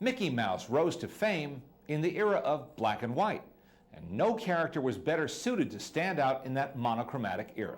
Mickey Mouse rose to fame in the era of black and white, and no character was better suited to stand out in that monochromatic era.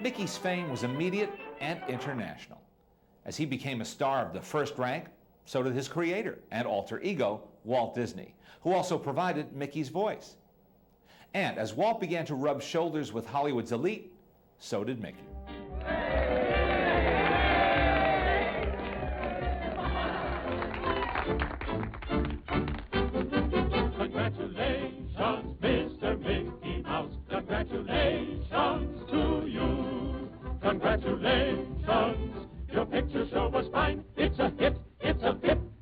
Mickey's fame was immediate and international. As he became a star of the first rank, so did his creator and alter ego, Walt Disney, who also provided Mickey's voice. And as Walt began to rub shoulders with Hollywood's elite, so did Mickey. Congratulations, Mr. Mickey Mouse. Congratulations to you. Congratulations, your picture show was fine. It's a hit,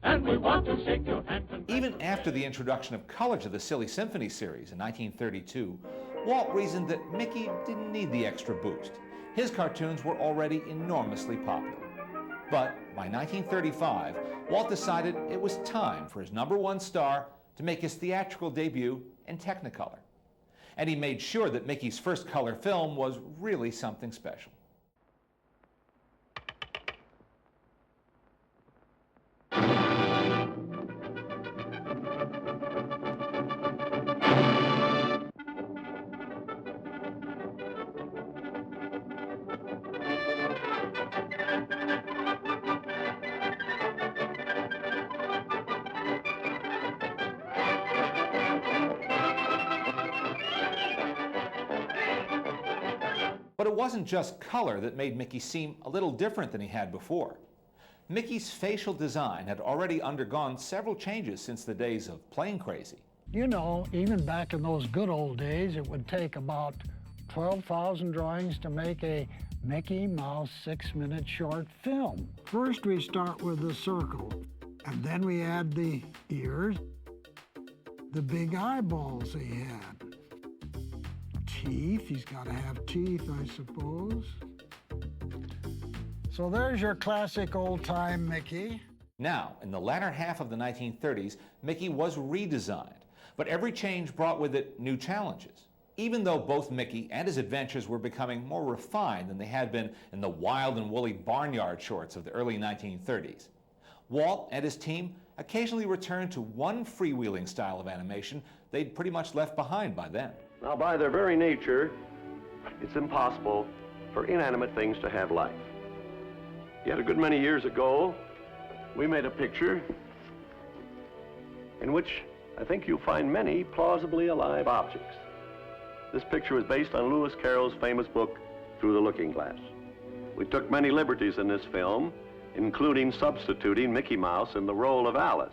and we want to shake your hand. Even after the introduction of color to the Silly Symphony series in 1932, Walt reasoned that Mickey didn't need the extra boost. His cartoons were already enormously popular. But by 1935, Walt decided it was time for his #1 star to make his theatrical debut in Technicolor. And he made sure that Mickey's first color film was really something special. But it wasn't just color that made Mickey seem a little different than he had before. Mickey's facial design had already undergone several changes since the days of Plane Crazy. You know, even back in those good old days, it would take about 12,000 drawings to make a Mickey Mouse 6-minute short film. First, we start with the circle, and then we add the ears, the big eyeballs he had. Teeth, he's got to have teeth, I suppose. So there's your classic old-time Mickey. Now, in the latter half of the 1930s, Mickey was redesigned, but every change brought with it new challenges. Even though both Mickey and his adventures were becoming more refined than they had been in the wild and woolly barnyard shorts of the early 1930s, Walt and his team occasionally returned to one freewheeling style of animation they'd pretty much left behind by then. Now, by their very nature, it's impossible for inanimate things to have life. Yet a good many years ago, we made a picture in which I think you'll find many plausibly alive objects. This picture was based on Lewis Carroll's famous book, Through the Looking Glass. We took many liberties in this film, including substituting Mickey Mouse in the role of Alice.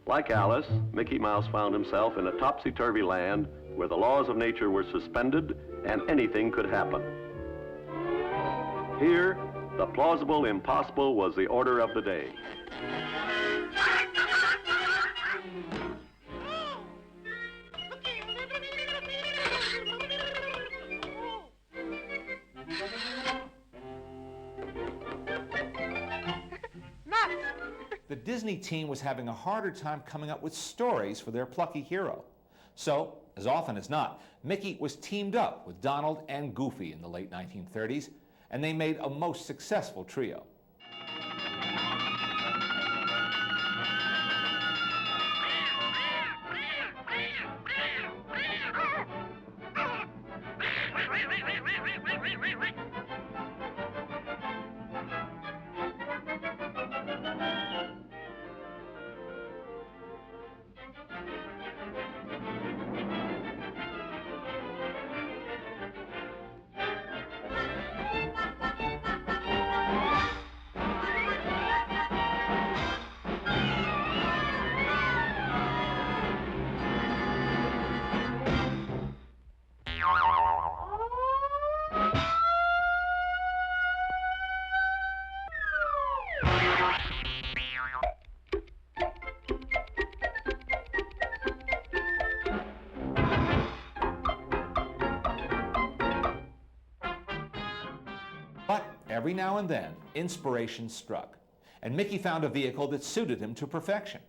Like Alice, Mickey Mouse found himself in a topsy-turvy land where the laws of nature were suspended and anything could happen. Here, the plausible impossible was the order of the day. The Disney team was having a harder time coming up with stories for their plucky hero. So, as often as not, Mickey was teamed up with Donald and Goofy in the late 1930s, and they made a most successful trio. every now and then, inspiration struck, and Mickey found a vehicle that suited him to perfection.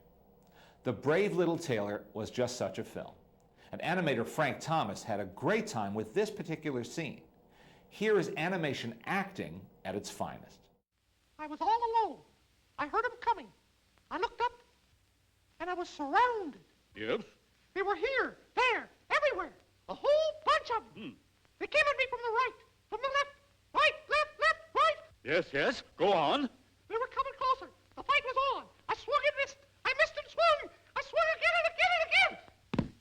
The Brave Little Tailor was just such a film. And animator Frank Thomas had a great time with this particular scene. Here is animation acting at its finest. I was all alone. I heard them coming. I looked up, and I was surrounded. Yes? They were here, there, everywhere. A whole bunch of them. They came at me from the right, from the left, right, left, left, right. Yes, yes. Go on. They were coming closer. The fight was on. I swung and missed. I missed and swung. I swung again and again and again.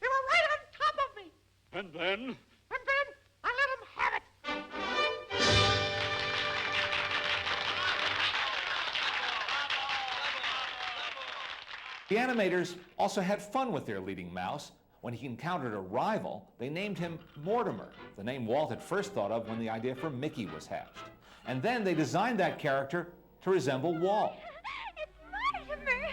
They were right on top of me. And then? And then I let them have it. The animators also had fun with their leading mouse. When he encountered a rival, they named him Mortimer, the name Walt had first thought of when the idea for Mickey was hatched. And then they designed that character to resemble Walt. It's Mortimer.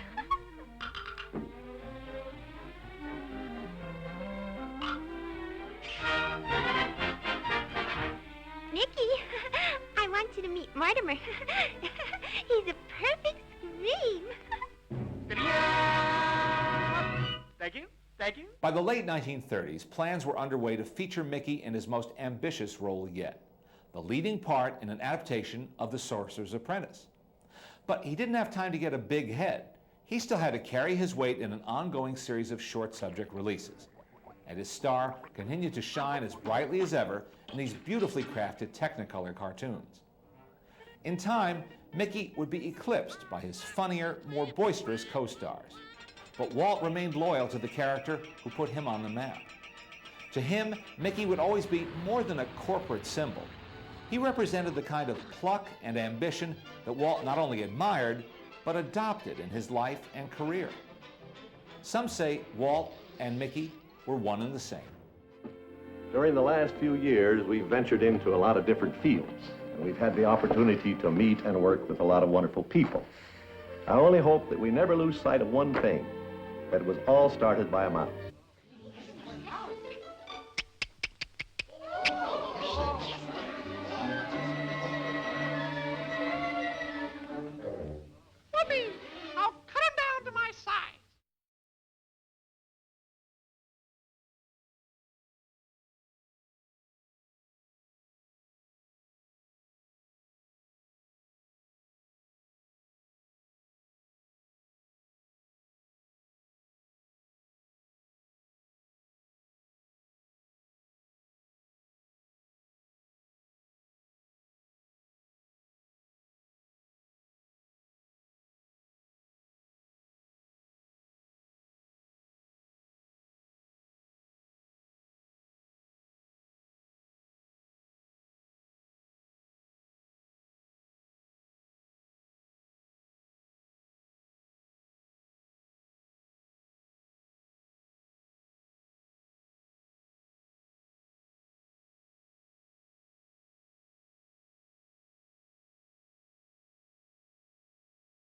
Mickey, I want you to meet Mortimer. He's a perfect scream. Thank you. Thank you. By the late 1930s, plans were underway to feature Mickey in his most ambitious role yet, the leading part in an adaptation of The Sorcerer's Apprentice. But he didn't have time to get a big head. He still had to carry his weight in an ongoing series of short subject releases. And his star continued to shine as brightly as ever in these beautifully crafted Technicolor cartoons. In time, Mickey would be eclipsed by his funnier, more boisterous co-stars. But Walt remained loyal to the character who put him on the map. To him, Mickey would always be more than a corporate symbol. He represented the kind of pluck and ambition that Walt not only admired, but adopted in his life and career. Some say Walt and Mickey were one and the same. During the last few years, we've ventured into a lot of different fields, and we've had the opportunity to meet and work with a lot of wonderful people. I only hope that we never lose sight of one thing, that it was all started by a mouse.